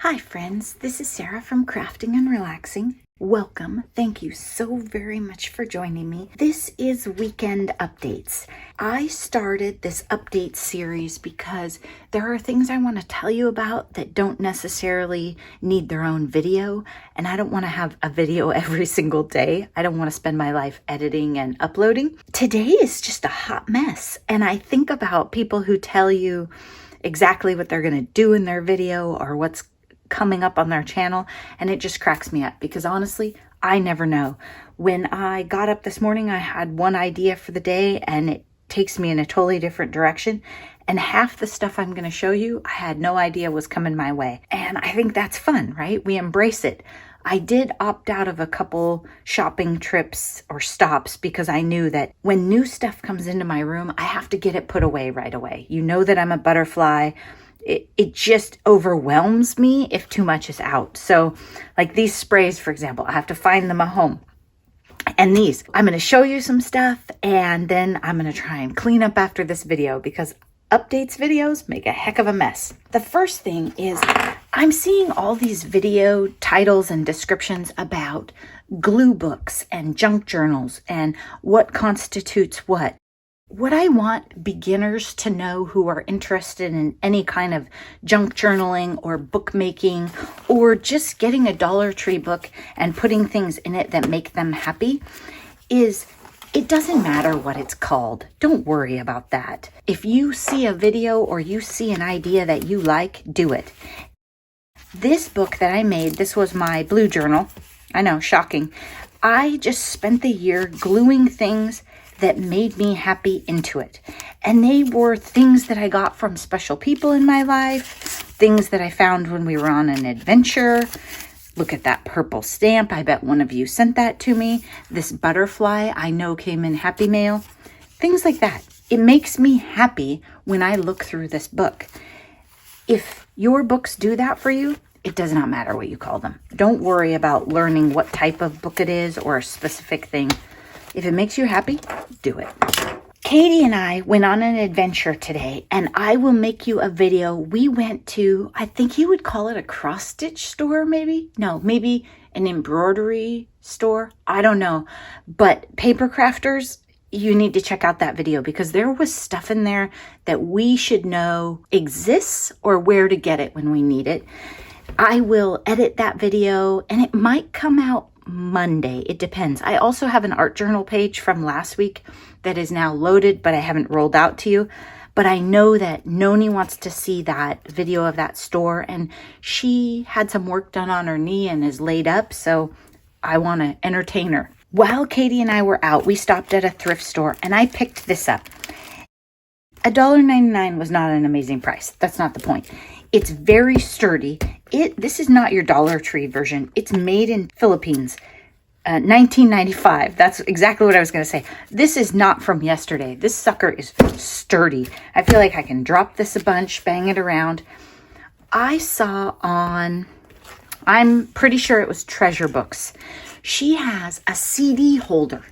Hi friends, this is Sarah from Crafting and Relaxing. Welcome. Thank you so very much for joining me. This is Weekend Updates. I started this update series because there are things I want to tell you about that don't necessarily need their own video, and I don't want to have a video every single day. I don't want to spend my life editing and uploading. Today is just a hot mess, and I think about people who tell you exactly what they're going to do in their video or what's coming up on their channel, and it just cracks me up because honestly, I never know. When I got up this morning, I had one idea for the day and it takes me in a totally different direction, and half the stuff I'm going to show you, I had no idea was coming my way. And I think that's fun, right? We embrace it. I did opt out of a couple shopping trips or stops because I knew that when new stuff comes into my room, I have to get it put away right away. You know that I'm a butterfly. It just overwhelms me if too much is out. So like these sprays, for example, I have to find them at home. And these, I'm going to show you some stuff and then I'm going to try and clean up after this video because updates videos make a heck of a mess. The first thing is I'm seeing all these video titles and descriptions about glue books and junk journals and what constitutes what. What I want beginners to know who are interested in any kind of junk journaling or bookmaking or just getting a Dollar Tree book and putting things in it that make them happy is it doesn't matter what it's called. Don't worry about that. If you see a video or you see an idea that you like, do it. This book that I made, this was my blue journal. I know, shocking. I just spent the year gluing things that made me happy into it. And they were things that I got from special people in my life, things that I found when we were on an adventure. Look at that purple stamp. I bet one of you sent that to me. This butterfly I know came in Happy Mail. Things like that. It makes me happy when I look through this book. If your books do that for you, it does not matter what you call them. Don't worry about learning what type of book it is or a specific thing. If it makes you happy, do it. Katie and I went on an adventure today, and I will make you a video. We went to, I think you would call it a cross-stitch store, maybe? No, maybe an embroidery store. I don't know. But paper crafters, you need to check out that video because there was stuff in there that we should know exists or where to get it when we need it. I will edit that video, and it might come out Monday. It depends. I also have an art journal page from last week that is now loaded, but I haven't rolled out to you. But I know that Noni wants to see that video of that store, and she had some work done on her knee and is laid up, so I want to entertain her. While Katie and I were out, we stopped at a thrift store, and I picked this up. $1.99 was not an amazing price. That's not the point. It's very sturdy. This is not your Dollar Tree version. It's made in Philippines, 1995. That's exactly what I was going to say. This is not from yesterday. This sucker is sturdy. I feel like I can drop this a bunch, bang it around. I saw on, I'm pretty sure it was Treasure Books. She has a CD holder.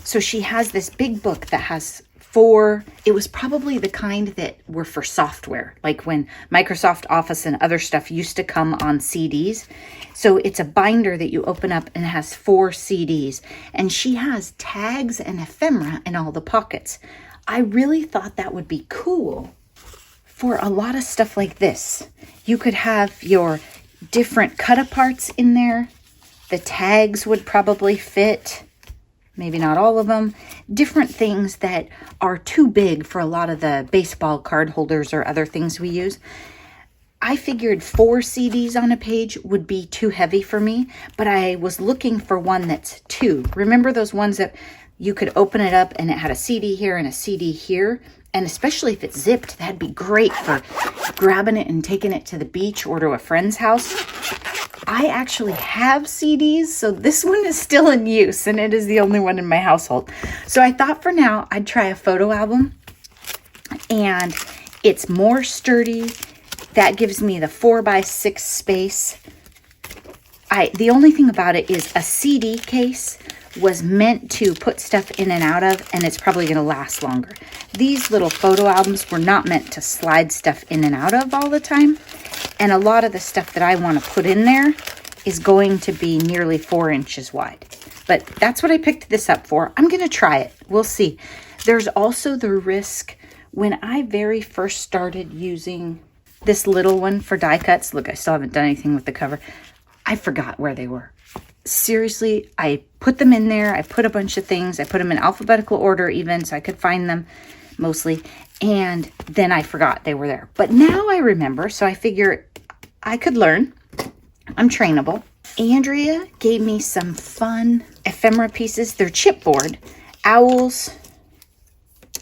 So she has this big book that has it was probably the kind that were for software, like when Microsoft Office and other stuff used to come on CDs. So it's a binder that you open up and it has 4 CDs. And she has tags and ephemera in all the pockets. I really thought that would be cool for a lot of stuff like this. You could have your different cut-aparts in there. The tags would probably fit. Maybe not all of them, different things that are too big for a lot of the baseball card holders or other things we use. I figured 4 CDs on a page would be too heavy for me, but I was looking for one that's 2. Remember those ones that you could open it up and it had a CD here and a CD here? And especially if it's zipped, that'd be great for grabbing it and taking it to the beach or to a friend's house. I actually have CDs, so this one is still in use, and it is the only one in my household. So I thought for now I'd try a photo album, and it's more sturdy. That gives me the 4x6 space. The only thing about it is a CD case was meant to put stuff in and out of, and it's probably going to last longer. These little photo albums were not meant to slide stuff in and out of all the time. And a lot of the stuff that I want to put in there is going to be nearly 4 inches wide. But that's what I picked this up for. I'm going to try it. We'll see. There's also the risk when I very first started using this little one for die cuts. Look, I still haven't done anything with the cover. I forgot where they were. Seriously, I put them in there. I put a bunch of things. I put them in alphabetical order even so I could find them mostly. And then I forgot they were there. But now I remember, so I figure I could learn. I'm trainable. Andrea gave me some fun ephemera pieces. They're chipboard. Owls,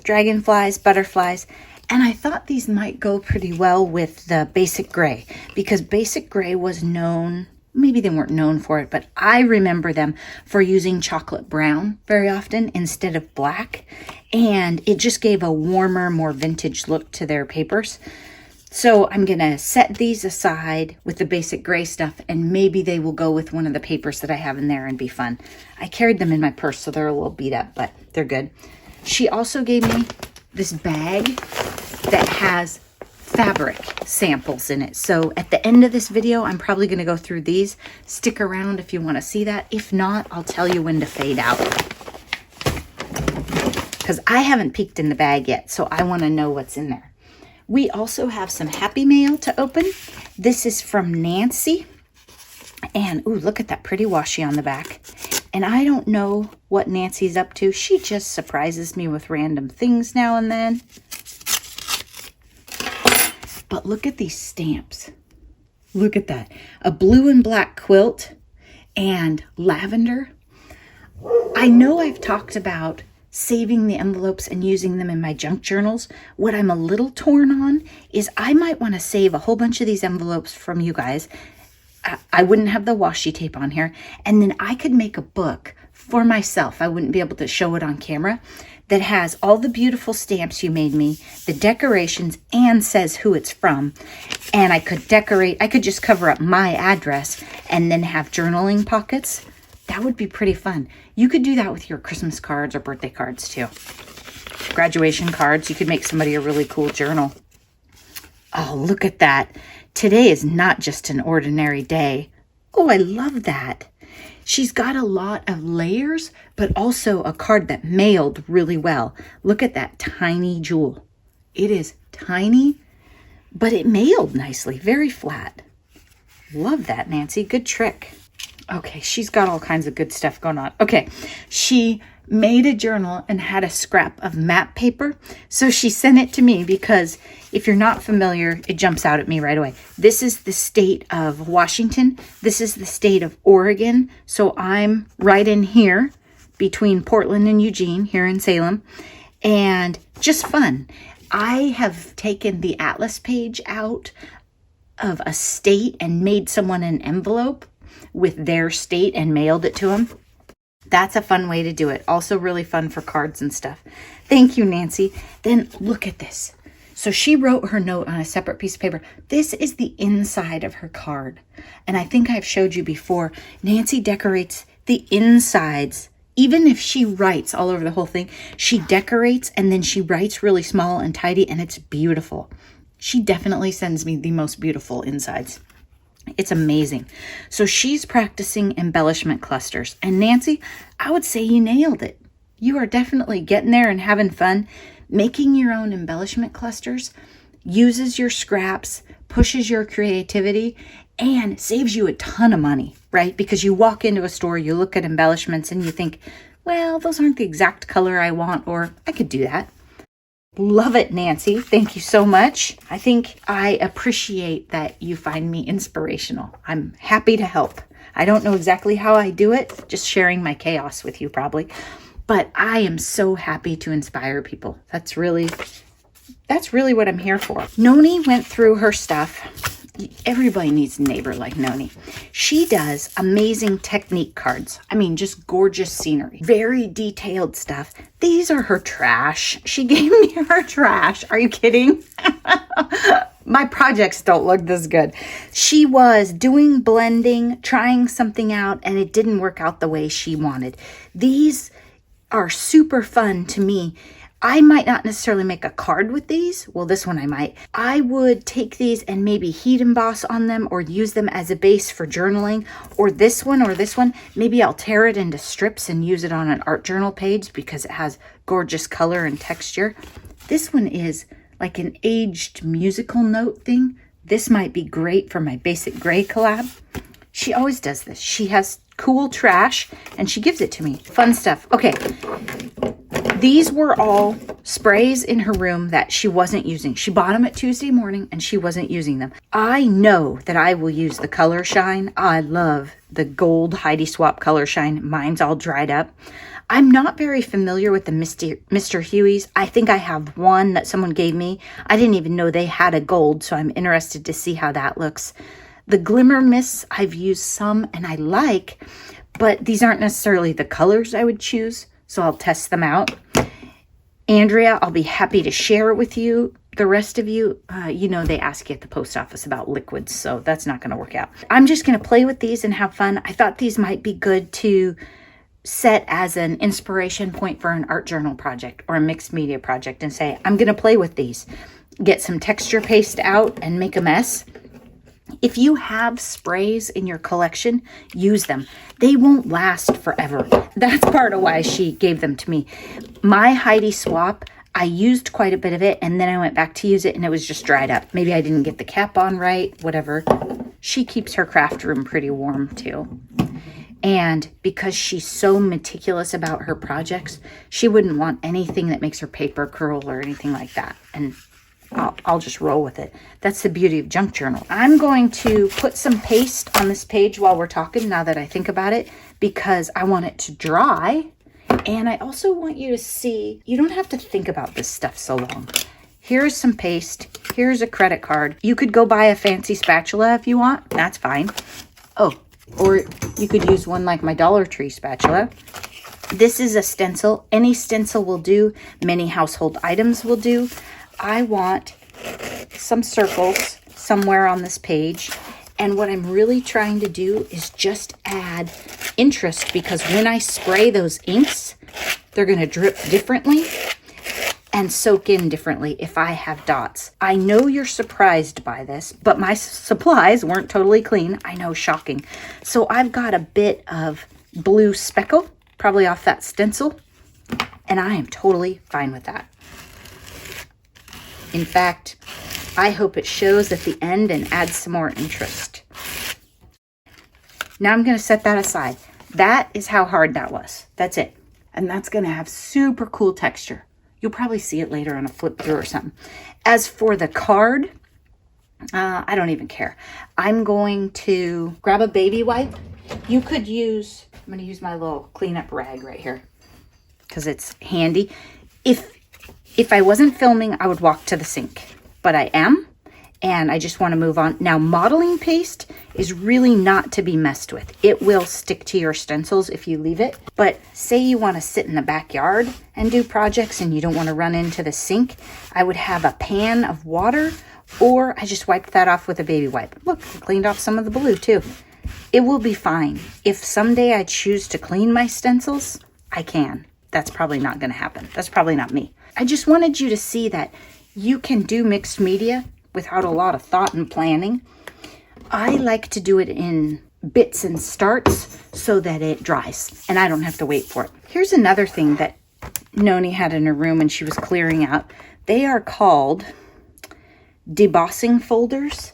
dragonflies, butterflies. And I thought these might go pretty well with the basic gray because basic gray was known, maybe they weren't known for it, but I remember them for using chocolate brown very often instead of black. And it just gave a warmer, more vintage look to their papers. So I'm going to set these aside with the basic gray stuff and maybe they will go with one of the papers that I have in there and be fun. I carried them in my purse, so they're a little beat up, but they're good. She also gave me this bag that has fabric samples in it. So at the end of this video, I'm probably going to go through these. Stick around if you want to see that. If not, I'll tell you when to fade out. Because I haven't peeked in the bag yet, so I want to know what's in there. We also have some Happy Mail to open. This is from Nancy. And, ooh, look at that pretty washi on the back. And I don't know what Nancy's up to. She just surprises me with random things now and then. But look at these stamps. Look at that. A blue and black quilt and lavender. I know I've talked about saving the envelopes and using them in my junk journals. What I'm a little torn on is I might want to save a whole bunch of these envelopes from you guys. I wouldn't have the washi tape on here. And then I could make a book for myself. I wouldn't be able to show it on camera. That has all the beautiful stamps you made me, the decorations, and says who it's from. And I could decorate, I could just cover up my address and then have journaling pockets. That would be pretty fun. You could do that with your Christmas cards or birthday cards too. Graduation cards, you could make somebody a really cool journal. Oh, look at that. Today is not just an ordinary day. Oh, I love that. She's got a lot of layers, but also a card that mailed really well. Look at that tiny jewel. It is tiny, but it mailed nicely, very flat. Love that, Nancy. Good trick. Okay, she's got all kinds of good stuff going on. Okay, she made a journal and had a scrap of map paper. So she sent it to me because if you're not familiar, it jumps out at me right away. This is the state of Washington. This is the state of Oregon. So I'm right in here between Portland and Eugene here in Salem. And just fun. I have taken the atlas page out of a state and made someone an envelope with their state and mailed it to them. That's a fun way to do it. Also really fun for cards and stuff. Thank you, Nancy. Then look at this. So she wrote her note on a separate piece of paper. This is the inside of her card. And I think I've showed you before, Nancy decorates the insides. Even if she writes all over the whole thing, she decorates and then she writes really small and tidy and it's beautiful. She definitely sends me the most beautiful insides. It's amazing. So she's practicing embellishment clusters. And Nancy, I would say you nailed it. You are definitely getting there and having fun. Making your own embellishment clusters uses your scraps, pushes your creativity, and saves you a ton of money, right? Because you walk into a store, you look at embellishments and you think, well, those aren't the exact color I want, or I could do that. Love it, Nancy. Thank you so much. I think I appreciate that you find me inspirational. I'm happy to help. I don't know exactly how I do it, just sharing my chaos with you probably. But I am so happy to inspire people. That's really what I'm here for. Noni went through her stuff. Everybody needs a neighbor like Noni. She does amazing technique cards. I mean, just gorgeous scenery. Very detailed stuff. These are her trash. She gave me her trash. Are you kidding? My projects don't look this good. She was doing blending, trying something out, and it didn't work out the way she wanted. These are super fun to me. I might not necessarily make a card with these. Well, this one I might. I would take these and maybe heat emboss on them or use them as a base for journaling. Or this one. Maybe I'll tear it into strips and use it on an art journal page because it has gorgeous color and texture. This one is like an aged musical note thing. This might be great for my Basic Gray collab. She always does this. She has cool trash and she gives it to me. Fun stuff. Okay. These were all sprays in her room that she wasn't using. She bought them at Tuesday morning and she wasn't using them. I know that I will use the Color Shine. I love the gold Heidi Swapp Color Shine. Mine's all dried up. I'm not very familiar with the Mr. Huey's. I think I have one that someone gave me. I didn't even know they had a gold, so I'm interested to see how that looks. The Glimmer Mists, I've used some and I like, but these aren't necessarily the colors I would choose, so I'll test them out. Andrea, I'll be happy to share with you. The rest of you, you know they ask you at the post office about liquids, so that's not going to work out. I'm just going to play with these and have fun. I thought these might be good to set as an inspiration point for an art journal project or a mixed media project and say, I'm going to play with these. Get some texture paste out and make a mess. If you have sprays in your collection, use them. They won't last forever. That's part of why she gave them to me. My Heidi Swapp, I used quite a bit of it and then I went back to use it and it was just dried up. Maybe I didn't get the cap on right, whatever. She keeps her craft room pretty warm too. And because she's so meticulous about her projects, she wouldn't want anything that makes her paper curl or anything like that. And I'll just roll with it. That's the beauty of junk journal. I'm going to put some paste on this page while we're talking, now that I think about it, because I want it to dry. And I also want you to see, you don't have to think about this stuff so long. Here's some paste. Here's a credit card. You could go buy a fancy spatula if you want. That's fine. Oh, or you could use one like my Dollar Tree spatula. This is a stencil. Any stencil will do. Many household items will do. I want some circles somewhere on this page. And what I'm really trying to do is just add interest, because when I spray those inks, they're going to drip differently and soak in differently if I have dots. I know you're surprised by this, but my supplies weren't totally clean. I know, shocking. So I've got a bit of blue speckle, probably off that stencil, and I am totally fine with that. In fact, I hope it shows at the end and adds some more interest. Now I'm going to set that aside. That is how hard that was. That's it. And that's going to have super cool texture. You'll probably see it later on a flip through or something. As for the card, I don't even care. I'm going to grab a baby wipe. You could use, I'm going to use my little cleanup rag right here because it's handy. If I wasn't filming, I would walk to the sink, but I am, and I just want to move on. Now, modeling paste is really not to be messed with. It will stick to your stencils if you leave it, but say you want to sit in the backyard and do projects and you don't want to run into the sink, I would have a pan of water, or I just wiped that off with a baby wipe. Look, I cleaned off some of the blue too. It will be fine. If someday I choose to clean my stencils, I can. That's probably not going to happen. That's probably not me. I just wanted you to see that you can do mixed media without a lot of thought and planning. I like to do it in bits and starts so that it dries and I don't have to wait for it. Here's another thing that Noni had in her room and she was clearing out. They are called debossing folders,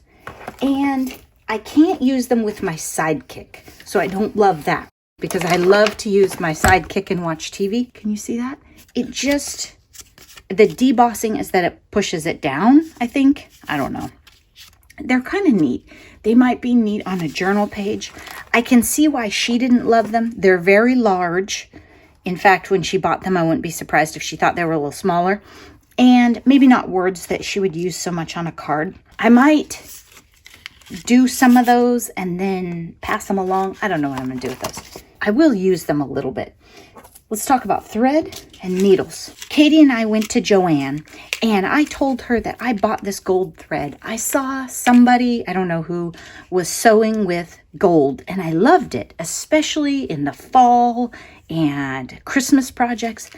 and I can't use them with my Sidekick, so I don't love that because I love to use my Sidekick and watch TV. Can you see that? It just... The debossing is that it pushes it down, I think. I don't know. They're kind of neat. They might be neat on a journal page. I can see why she didn't love them. They're very large. In fact, when she bought them, I wouldn't be surprised if she thought they were a little smaller. And maybe not words that she would use so much on a card. I might do some of those and then pass them along. I don't know what I'm going to do with those. I will use them a little bit. Let's talk about thread and needles. Katie and I went to Joann, and I told her that I bought this gold thread. I saw somebody, I don't know who, was sewing with gold, and I loved it, especially in the fall and Christmas projects.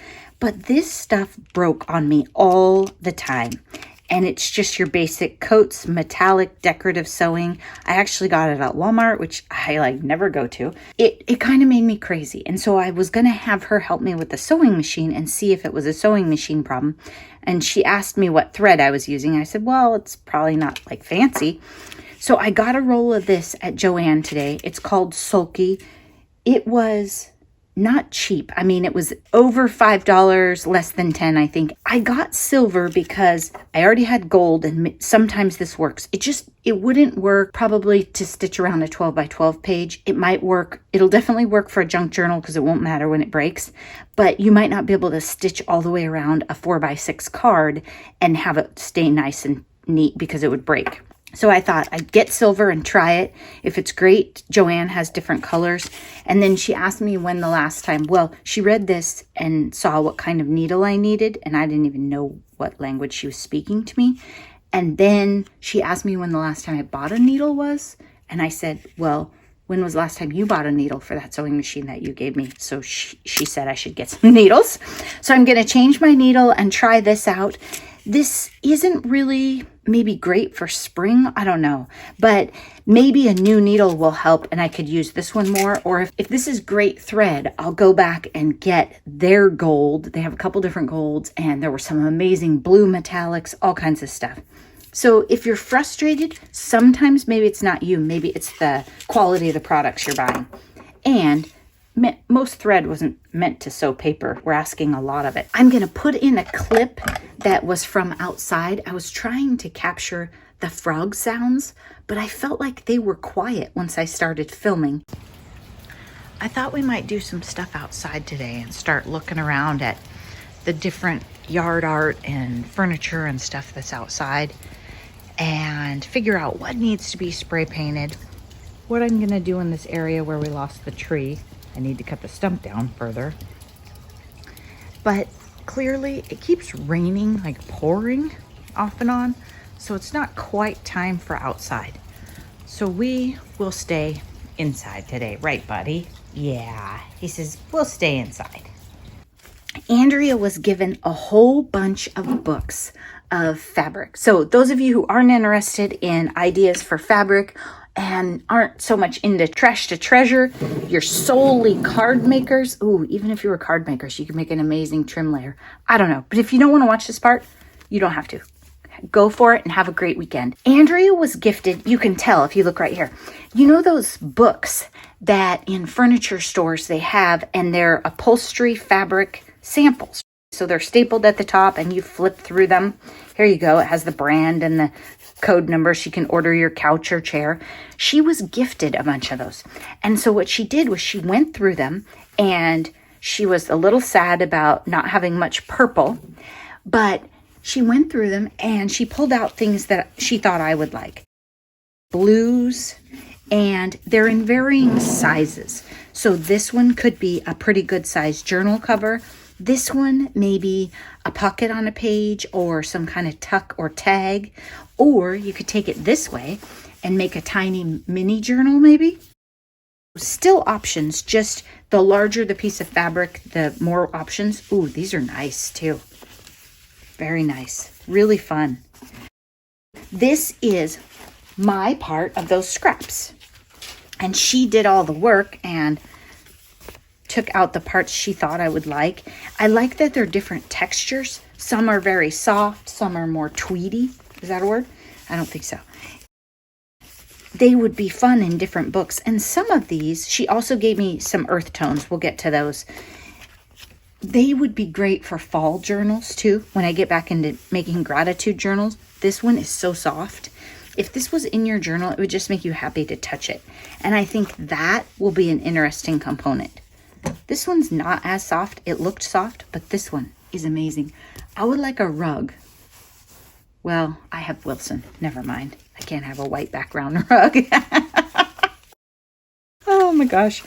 But this stuff broke on me all the time. And it's just your basic coats, metallic, decorative sewing. I actually got it at Walmart, which I like never go to. It kind of made me crazy. And so I was going to have her help me with the sewing machine and see if it was a sewing machine problem. And she asked me what thread I was using. I said, well, it's probably not like fancy. So I got a roll of this at Joann today. It's called Sulky. It was not cheap. I mean, it was over $5, less than 10, I think. I got silver because I already had gold, and sometimes this works. It wouldn't work probably to stitch around a 12 by 12 page. It might work. It'll definitely work for a junk journal because it won't matter when it breaks, but you might not be able to stitch all the way around a 4 by 6 card and have it stay nice and neat because it would break. So I thought I'd get silver and try it. If it's great, Joann has different colors. And then she asked me when the last time, well, she read this and saw what kind of needle I needed. And I didn't even know what language she was speaking to me. And then she asked me when the last time I bought a needle was. And I said, well, when was the last time you bought a needle for that sewing machine that you gave me? So she said I should get some needles. So I'm going to change my needle and try this out. This isn't really maybe great for spring. I don't know. But maybe a new needle will help and I could use this one more. Or if this is great thread, I'll go back and get their gold. They have a couple different golds and there were some amazing blue metallics, all kinds of stuff. So if you're frustrated, sometimes maybe it's not you. Maybe it's the quality of the products you're buying. And most thread wasn't meant to sew paper. We're asking a lot of it. I'm going to put in a clip that was from outside. I was trying to capture the frog sounds, but I felt like they were quiet once I started filming. I thought we might do some stuff outside today and start looking around at the different yard art and furniture and stuff that's outside and figure out what needs to be spray painted, what I'm going to do in this area where we lost the tree. I need to cut the stump down further. But clearly it keeps raining, like pouring off and on. So it's not quite time for outside. So we will stay inside today. Right, buddy? Yeah. He says, we'll stay inside. Andrea was given a whole bunch of books of fabric. So those of you who aren't interested in ideas for fabric and aren't so much into trash to treasure, you're solely card makers. Ooh, even if you were card makers, you could make an amazing trim layer. I don't know. But if you don't want to watch this part, you don't have to. Go for it and have a great weekend. Andrea was gifted, you can tell if you look right here. You know those books that in furniture stores they have, and they're upholstery fabric samples. So they're stapled at the top and you flip through them. Here you go. It has the brand and the code number so you can order your couch or chair. She was gifted a bunch of those. And so what she did was she went through them, and she was a little sad about not having much purple, but she went through them and she pulled out things that she thought I would like. Blues, and they're in varying sizes. So this one could be a pretty good size journal cover. This one, maybe a pocket on a page or some kind of tuck or tag. Or you could take it this way and make a tiny mini journal maybe. Still options, just the larger the piece of fabric, the more options. Ooh, these are nice too. Very nice. Really fun. This is my part of those scraps. And she did all the work and took out the parts she thought I would like. I like that they're different textures. Some are very soft, some are more tweedy. Is that a word? I don't think so. They would be fun in different books. And some of these, she also gave me some earth tones. We'll get to those. They would be great for fall journals too. When I get back into making gratitude journals, this one is so soft. If this was in your journal, it would just make you happy to touch it. And I think that will be an interesting component. This one's not as soft. It looked soft, but this one is amazing. I would like a rug. Well, I have Wilson. Never mind. I can't have a white background rug. Oh my gosh.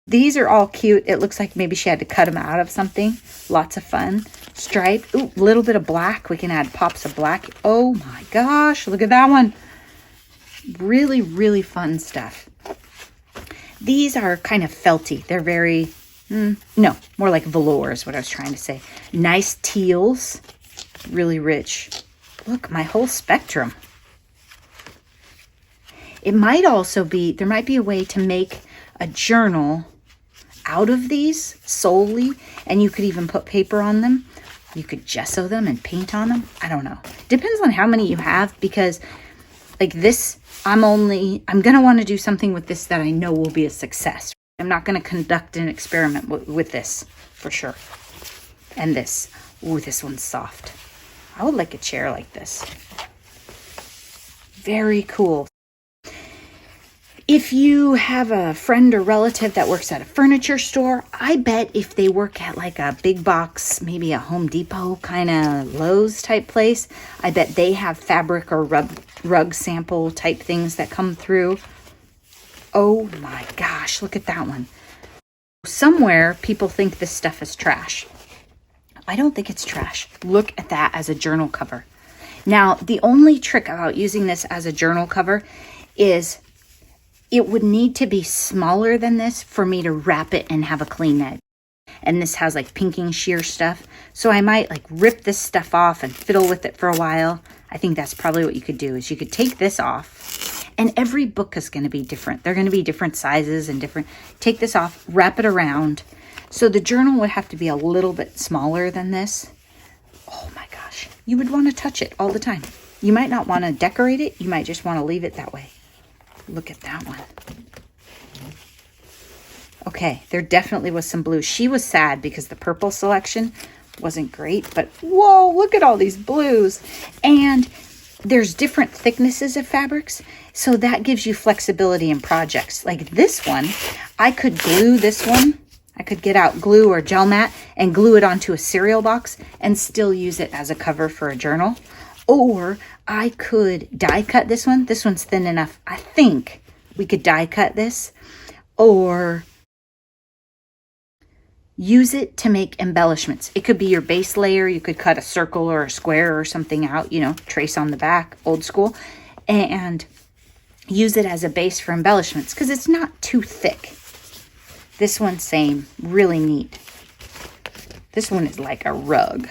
These are all cute. It looks like maybe she had to cut them out of something. Lots of fun. Stripe. Ooh, a little bit of black. We can add pops of black. Oh my gosh. Look at that one. Really, really fun stuff. These are kind of felty. They're very No, more like velour is what I was trying to say. Nice teals, really rich. Look, my whole spectrum. It might also be, there might be a way to make a journal out of these solely, and you could even put paper on them. You could gesso them and paint on them. I don't know. Depends on how many you have, because like this, I'm going to want to do something with this that I know will be a success. I'm not going to conduct an experiment with this for sure. And this. Ooh, this one's soft. I would like a chair like this. Very cool. If you have a friend or relative that works at a furniture store, I bet if they work at like a big box, maybe a Home Depot kind of Lowe's type place, I bet they have fabric or rug sample type things that come through. Oh my gosh, look at that one. Somewhere people think this stuff is trash. I don't think it's trash. Look at that as a journal cover. Now, the only trick about using this as a journal cover is it would need to be smaller than this for me to wrap it and have a clean edge. And this has like pinking shear stuff. So I might like rip this stuff off and fiddle with it for a while. I think that's probably what you could do, is you could take this off, and every book is going to be different. They're going to be different sizes and different. Take this off, wrap it around. So the journal would have to be a little bit smaller than this. Oh my gosh. You would want to touch it all the time. You might not want to decorate it. You might just want to leave it that way. Look at that one. Okay, there definitely was some blue. She was sad because the purple selection wasn't great, but whoa, look at all these blues. And there's different thicknesses of fabrics, so that gives you flexibility in projects. Like this one, I could glue this one. I could get out glue or gel mat and glue it onto a cereal box and still use it as a cover for a journal. Or I could die cut this one. This one's thin enough. I think we could die cut this, or use it to make embellishments. It could be your base layer. You could cut a circle or a square or something out, you know, trace on the back, old school, and use it as a base for embellishments because it's not too thick. This one, same, really neat. This one is like a rug.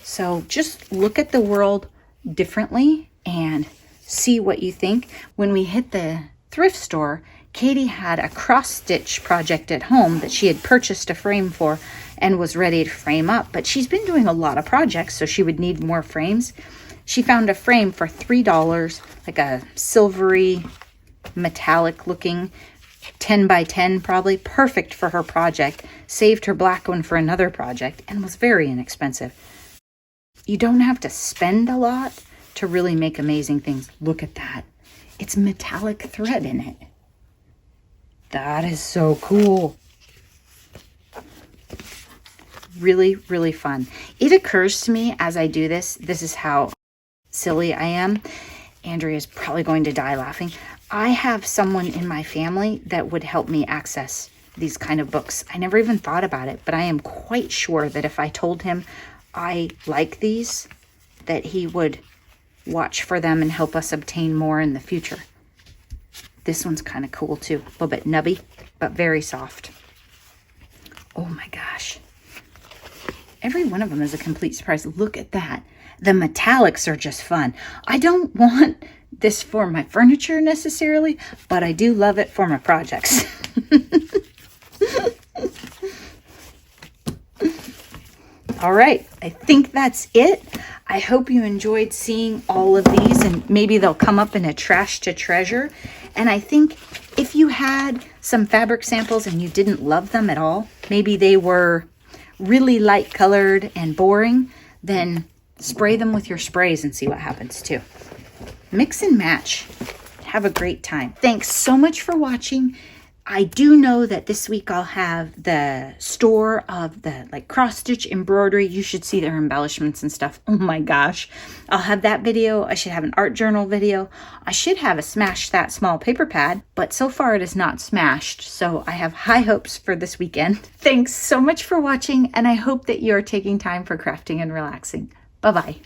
So just look at the world differently and see what you think. When we hit the thrift store, Katie had a cross-stitch project at home that she had purchased a frame for and was ready to frame up. But she's been doing a lot of projects, so she would need more frames. She found a frame for $3, like a silvery, metallic-looking 10 by 10, probably perfect for her project. Saved her black one for another project and was very inexpensive. You don't have to spend a lot to really make amazing things. Look at that. It's metallic thread in it. That is so cool. Really, really fun. It occurs to me as I do this, this is how silly I am. Andrea's probably going to die laughing. I have someone in my family that would help me access these kind of books. I never even thought about it, but I am quite sure that if I told him I like these, that he would watch for them and help us obtain more in the future. This one's kind of cool too. A little bit nubby, but very soft. Oh my gosh. Every one of them is a complete surprise. Look at that. The metallics are just fun. I don't want this for my furniture necessarily, but I do love it for my projects. All right, I think that's it. I hope you enjoyed seeing all of these, and maybe they'll come up in a trash to treasure. And I think if you had some fabric samples and you didn't love them at all, maybe they were really light colored and boring, then spray them with your sprays and see what happens too. Mix and match. Have a great time. Thanks so much for watching. I do know that this week I'll have the store of the like cross stitch embroidery. You should see their embellishments and stuff. Oh my gosh. I'll have that video. I should have an art journal video. I should have a Smash That Small paper pad, but so far it is not smashed. So I have high hopes for this weekend. Thanks so much for watching, and I hope that you're taking time for crafting and relaxing. Bye-bye.